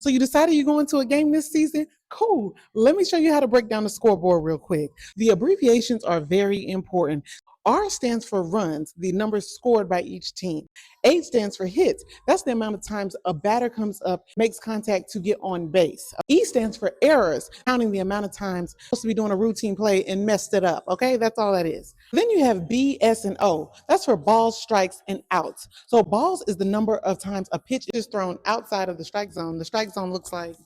So you decided you're going to a game this season? Cool. Let me show you how to break down the scoreboard real quick. The abbreviations are very important. R stands for runs, the numbers scored by each team. H stands for hits. That's the amount of times a batter comes up, makes contact to get on base. E stands for errors, counting the amount of times you're supposed to be doing a routine play and messed it up. Okay, that's all that is. Then you have B, S, and O. That's for balls, strikes, and outs. So balls is the number of times a pitch is thrown outside of the strike zone. The strike zone looks like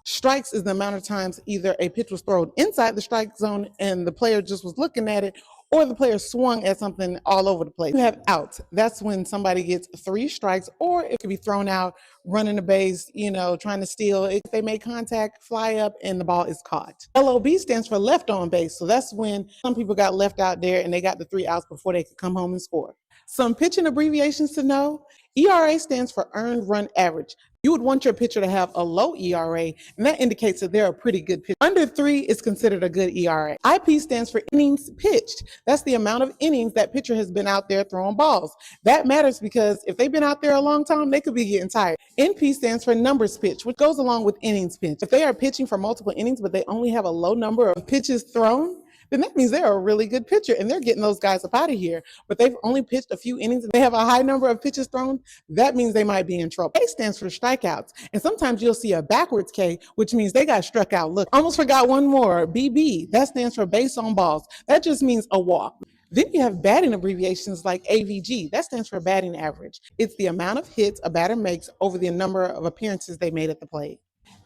strikes is the amount of times either a pitch was thrown inside the strike zone and the player just was looking at it, or the player swung at something all over the place. You have outs. That's when somebody gets 3 strikes, or it could be thrown out, running the base, trying to steal. If they make contact, fly up, and the ball is caught. LOB stands for left on base. So that's when some people got left out there and they got the 3 outs before they could come home and score. Some pitching abbreviations to know. ERA stands for earned run average. You would want your pitcher to have a low ERA, and that indicates that they're a pretty good pitcher. Under 3 is considered a good ERA. IP stands for innings pitched. That's the amount of innings that pitcher has been out there throwing balls. That matters because if they've been out there a long time, they could be getting tired. NP stands for numbers pitched, which goes along with innings pitched. If they are pitching for multiple innings, but they only have a low number of pitches thrown, then that means they're a really good pitcher and they're getting those guys up out of here. But they've only pitched a few innings and they have a high number of pitches thrown. That means they might be in trouble. K stands for strikeouts. And sometimes you'll see a backwards K, which means they got struck out. Look, almost forgot one more. BB, that stands for base on balls. That just means a walk. Then you have batting abbreviations like AVG. That stands for batting average. It's the amount of hits a batter makes over the number of appearances they made at the plate.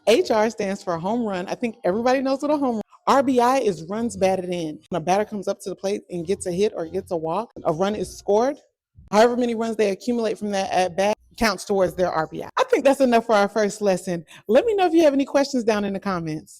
HR stands for home run. I think everybody knows what a home run. RBI is runs batted in. When a batter comes up to the plate and gets a hit or gets a walk, a run is scored. However many runs they accumulate from that at bat counts towards their RBI. I think that's enough for our first lesson. Let me know if you have any questions down in the comments.